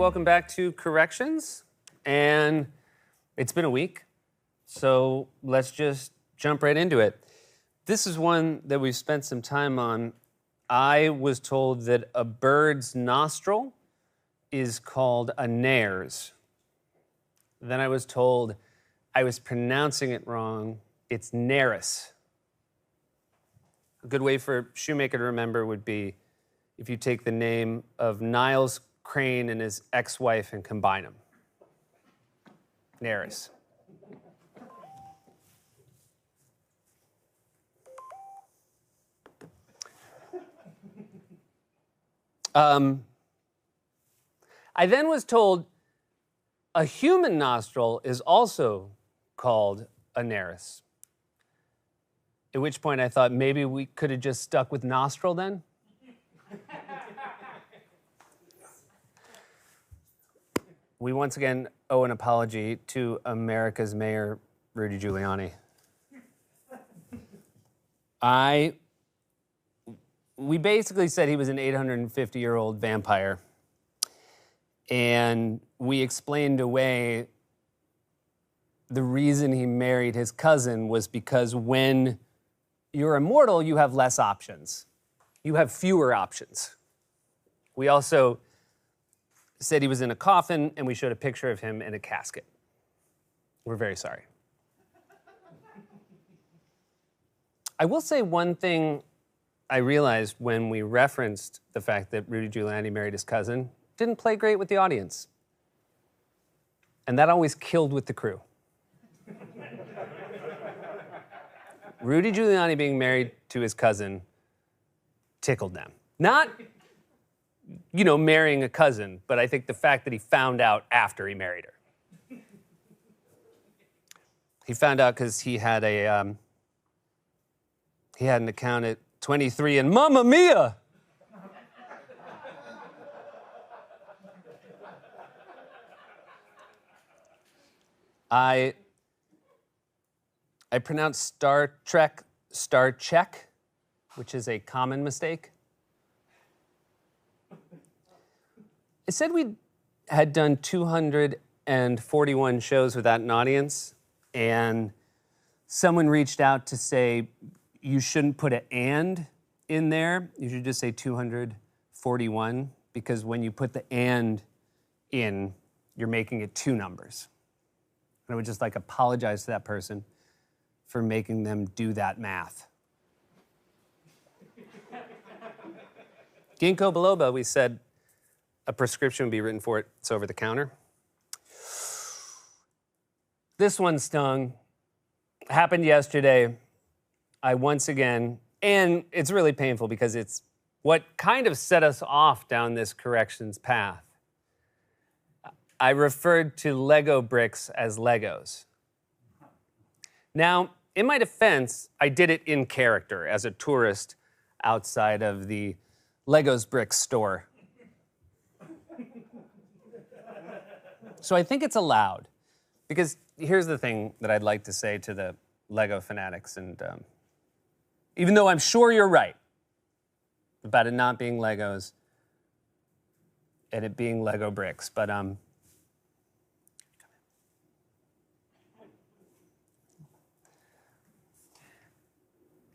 welcome back to Corrections. And it's been a week, so let's just jump right into it. This is one that we've spent some time on. I was told that a bird's nostril is called a nares. Then I was told I was pronouncing it wrong. It's naris. A good way for Shoemaker to remember would be if you take the name of Niles Crane and his ex-wife and combine them. Naris. I then was told a human nostril is also called a naris. At which point I thought maybe we could have just stuck with nostril then. We once again owe an apology to America's Mayor, Rudy Giuliani. We basically said he was an 850-year-old vampire. And we explained away the reason he married his cousin was because when you're immortal, you have less options. You have fewer options. We also said he was in a coffin, and we showed a picture of him in a casket. We're very sorry. I will say one thing I realized when we referenced the fact that Rudy Giuliani married his cousin didn't play great with the audience. And that always killed with the crew. Rudy Giuliani being married to his cousin tickled them. Not, marrying a cousin, but I think the fact that he found out after he married her. He found out because he had an account at 23 and Mamma Mia! I pronounced Star Trek Star Check, which is a common mistake. It said we had done 241 shows without an audience, and someone reached out to say you shouldn't put an and in there. You should just say 241, because when you put the and in, you're making it two numbers. And I would just apologize to that person for making them do that math. Ginkgo biloba, we said a prescription would be written for it. It's over the counter. This one stung. Happened yesterday. I once again, and it's really painful because it's what kind of set us off down this corrections path. I referred to Lego bricks as Legos. Now, in my defense, I did it in character as a tourist outside of the Legos bricks store. So I think it's allowed, because here's the thing that I'd like to say to the Lego fanatics, and even though I'm sure you're right about it not being Legos and it being Lego bricks, but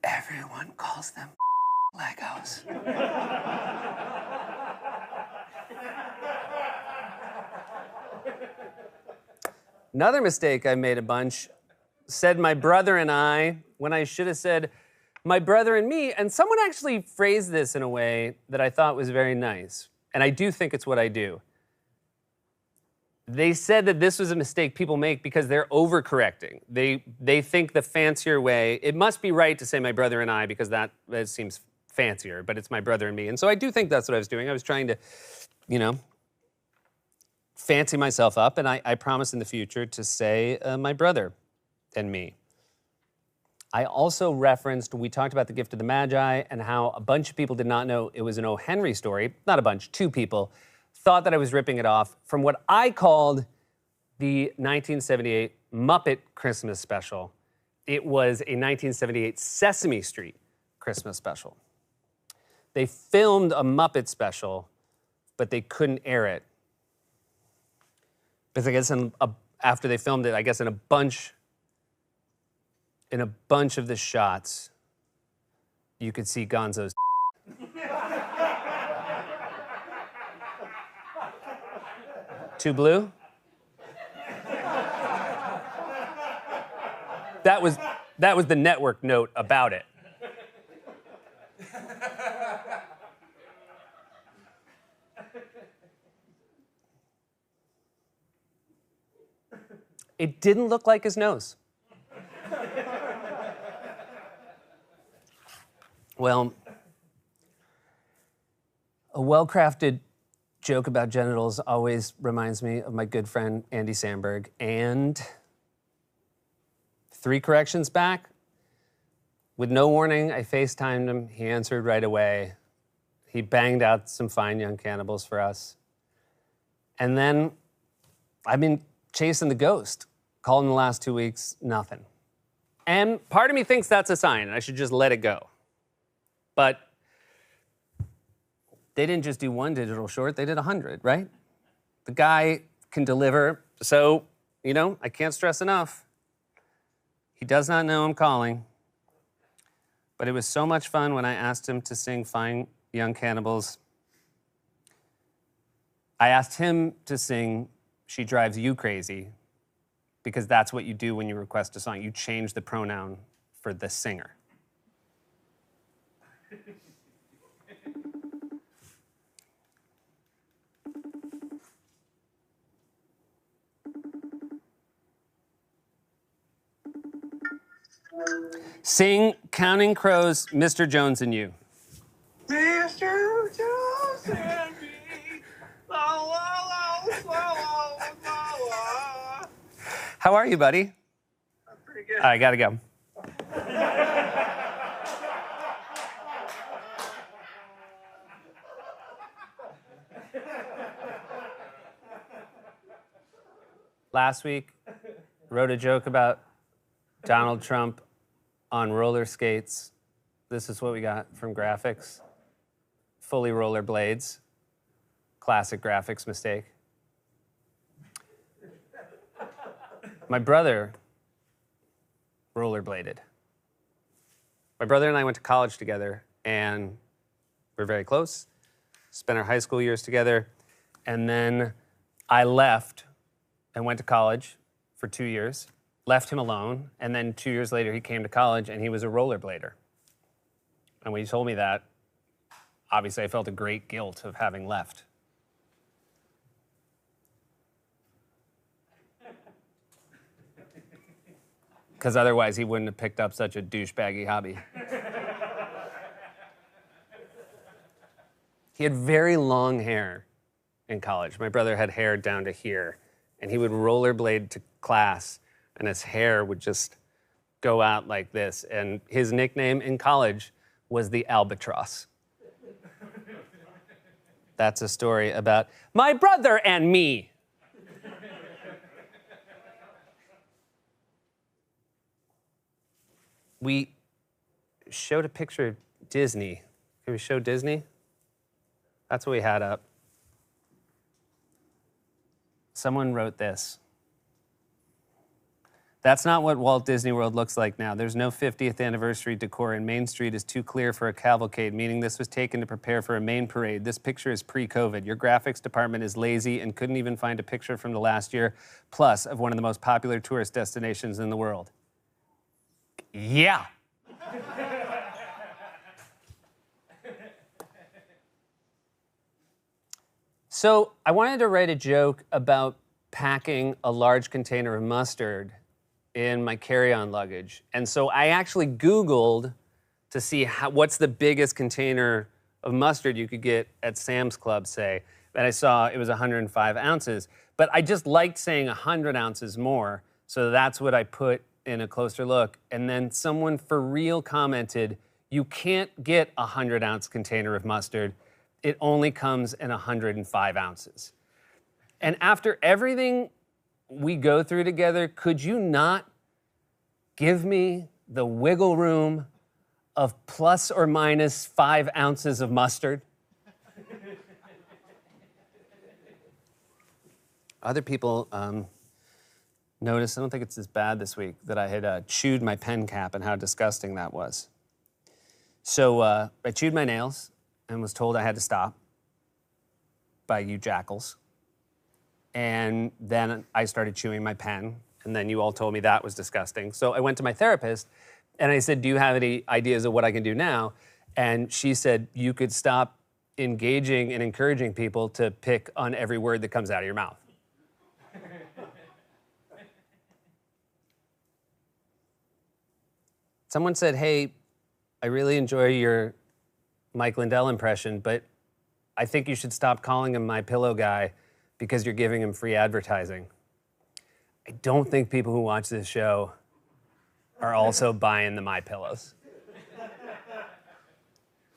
everyone calls them Legos. Another mistake I made a bunch, said my brother and I, when I should have said my brother and me, and someone actually phrased this in a way that I thought was very nice, and I do think it's what I do. They said that this was a mistake people make because they're overcorrecting. They think the fancier way, it must be right to say my brother and I because that seems fancier, but it's my brother and me. And so I do think that's what I was doing. I was trying to, fancy myself up, and I promise in the future to say my brother and me. I also referenced, we talked about the Gift of the Magi and how a bunch of people did not know it was an O. Henry story. Not a bunch, two people thought that I was ripping it off from what I called the 1978 Muppet Christmas special. It was a 1978 Sesame Street Christmas special. They filmed a Muppet special, but they couldn't air it Because I guess after they filmed it, I guess in a bunch of the shots, you could see Gonzo's. Too blue? That was the network note about it. It didn't look like his nose. Well, a well-crafted joke about genitals always reminds me of my good friend Andy Samberg. And 3 corrections back, with no warning, I FaceTimed him. He answered right away. He banged out some fine young cannibals for us. And then I've been chasing the ghost. Called in the last 2 weeks, nothing. And part of me thinks that's a sign. I should just let it go. But they didn't just do 1 digital short, they did 100, right? The guy can deliver. So, I can't stress enough. He does not know I'm calling. But it was so much fun when I asked him to sing Fine Young Cannibals. I asked him to sing She Drives You Crazy, because that's what you do when you request a song. You change the pronoun for the singer. Sing Counting Crows, Mr. Jones and You. Mr. Jones and me. La, la, la, la, la, la, la. How are you, buddy? I'm pretty good. I gotta go. Last week, wrote a joke about Donald Trump on roller skates. This is what we got from graphics. Fully roller blades. Classic graphics mistake. My brother rollerbladed. My brother and I went to college together, and we're very close. Spent our high school years together, and then I left and went to college for 2 years. Left him alone, and then 2 years later, he came to college, and he was a rollerblader. And when he told me that, obviously I felt a great guilt of having left. Because otherwise, he wouldn't have picked up such a douchebaggy hobby. He had very long hair in college. My brother had hair down to here, and he would rollerblade to class, and his hair would just go out like this. And his nickname in college was the Albatross. That's a story about my brother and me. We showed a picture of Disney. Can we show Disney? That's what we had up. Someone wrote this. That's not what Walt Disney World looks like now. There's no 50th anniversary decor, and Main Street is too clear for a cavalcade, meaning this was taken to prepare for a main parade. This picture is pre-COVID. Your graphics department is lazy and couldn't even find a picture from the last year, plus of one of the most popular tourist destinations in the world. Yeah. So I wanted to write a joke about packing a large container of mustard in my carry-on luggage. And so I actually Googled to see what's the biggest container of mustard you could get at Sam's Club, say. And I saw it was 105 ounces. But I just liked saying 100 ounces more, so that's what I put in a closer look. And then someone for real commented, you can't get a 100-ounce container of mustard. It only comes in 105 ounces. And after everything we go through together, could you not give me the wiggle room of plus or minus 5 ounces of mustard? Other people noticed, I don't think it's as bad this week, that I had chewed my pen cap and how disgusting that was. So I chewed my nails and was told I had to stop by you jackals. And then I started chewing my pen, and then you all told me that was disgusting. So I went to my therapist, and I said, do you have any ideas of what I can do now? And she said, you could stop engaging and encouraging people to pick on every word that comes out of your mouth. Someone said, hey, I really enjoy your Mike Lindell impression, but I think you should stop calling him my pillow guy because you're giving him free advertising. I don't think people who watch this show are also buying the My Pillows.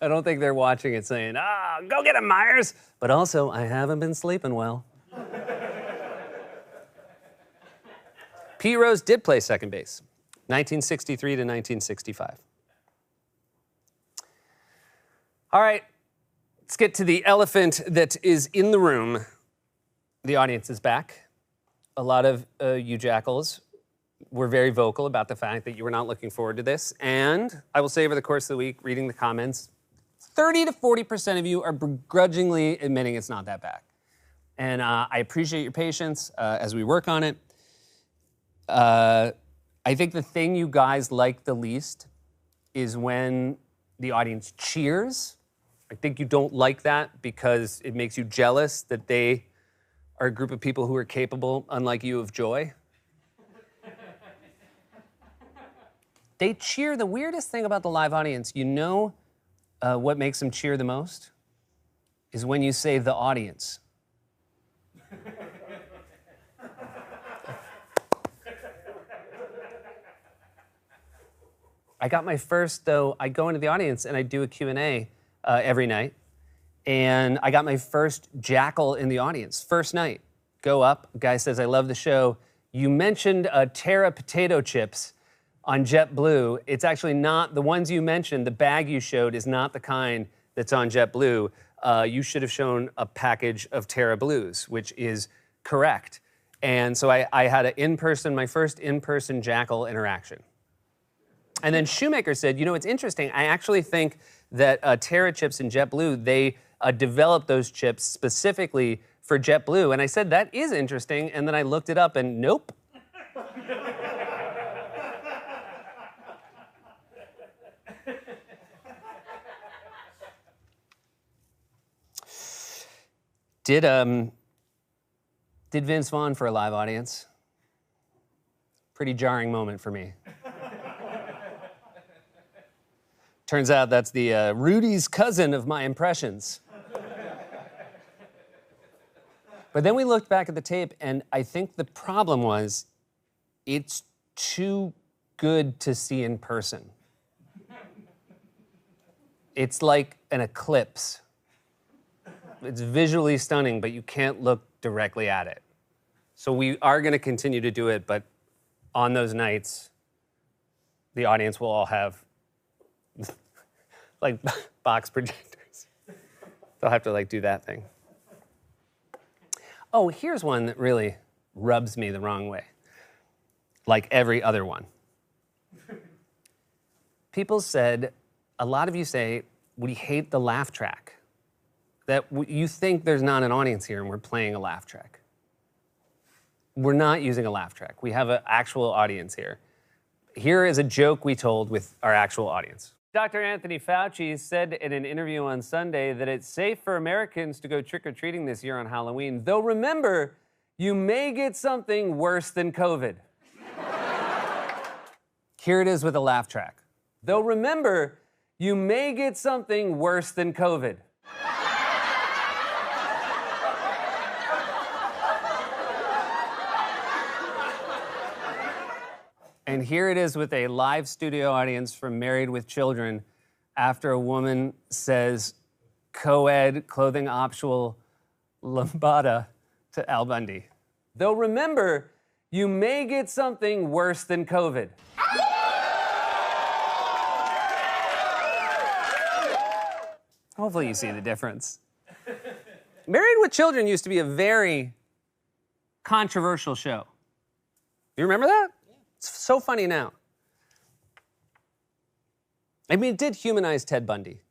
I don't think they're watching it saying, go get him, Myers. But also, I haven't been sleeping well. Pete Rose did play second base, 1963 to 1965. All right, let's get to the elephant that is in the room. The audience is back. A lot of you jackals were very vocal about the fact that you were not looking forward to this. And I will say over the course of the week, reading the comments, 30 to 40% of you are begrudgingly admitting it's not that bad. And I appreciate your patience as we work on it. I think the thing you guys like the least is when the audience cheers. I think you don't like that because it makes you jealous that they are a group of people who are capable, unlike you, of joy. They cheer. The weirdest thing about the live audience, you know what makes them cheer the most? Is when you say the audience. I got my first, though, I go into the audience and I do a Q&A every night. And I got my first jackal in the audience, first night. Go up, guy says, I love the show. You mentioned Terra potato chips on JetBlue. It's actually not, the ones you mentioned, the bag you showed is not the kind that's on JetBlue. You should have shown a package of Terra Blues, which is correct. And so I had my first in-person jackal interaction. And then Shoemaker said, you know, it's interesting. I actually think that Terra chips and JetBlue, they developed those chips specifically for JetBlue. And I said, that is interesting. And then I looked it up and nope. Did Vince Vaughn for a live audience? Pretty jarring moment for me. Turns out that's the Rudy's cousin of my impressions. But then we looked back at the tape, and I think the problem was it's too good to see in person. It's like an eclipse. It's visually stunning, but you can't look directly at it. So we are going to continue to do it, but on those nights, the audience will all have like box projectors. They'll have to like do that thing. Oh, here's one that really rubs me the wrong way, like every other one. People said, a lot of you say, we hate the laugh track. That you think there's not an audience here and we're playing a laugh track. We're not using a laugh track. We have an actual audience here. Here is a joke we told with our actual audience. Dr. Anthony Fauci said in an interview on Sunday that it's safe for Americans to go trick-or-treating this year on Halloween, though remember, you may get something worse than COVID. Here it is with a laugh track. Though remember, you may get something worse than COVID. And here it is with a live studio audience from Married with Children after a woman says co-ed clothing optional lambada to Al Bundy. Though remember, you may get something worse than COVID. Hopefully you see the difference. Married with Children used to be a very controversial show. You remember that? It's so funny now. I mean, it did humanize Ted Bundy.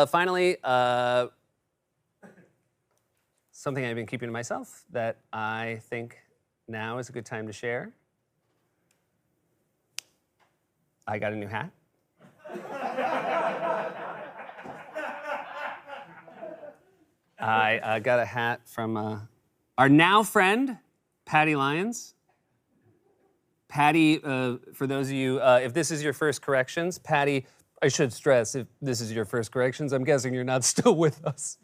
Finally, something I've been keeping to myself that I think now is a good time to share. I got a new hat. I got a hat from our now friend, Patty Lyons. Patty, for those of you, if this is your first corrections, Patty, I should stress, if this is your first corrections, I'm guessing you're not still with us.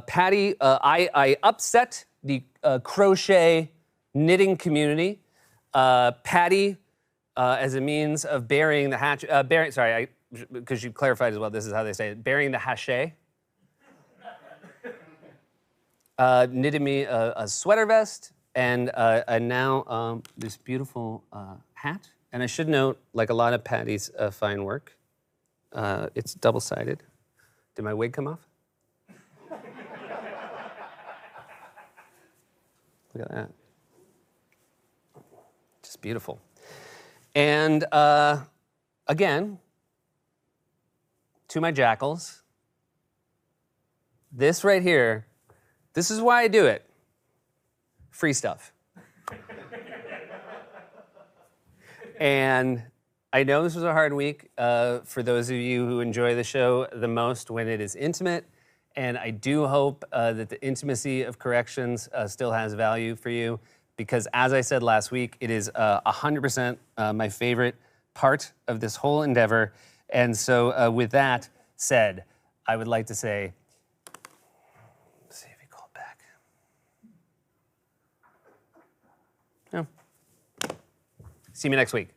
Patty, I upset the crochet knitting community. Patty, as a means of burying the hatch, because you clarified as well, this is how they say it, burying the hachet. Knitted me a sweater vest and now this beautiful hat. And I should note, like a lot of Patty's fine work, it's double-sided. Did my wig come off? Look at that. Just beautiful. And again, to my jackals, this right here, this is why I do it. Free stuff. And I know this was a hard week for those of you who enjoy the show the most when it is intimate. And I do hope that the intimacy of corrections still has value for you. Because as I said last week, it is 100% my favorite part of this whole endeavor. And so with that said, I would like to say, let's see if he called back. No. See me next week.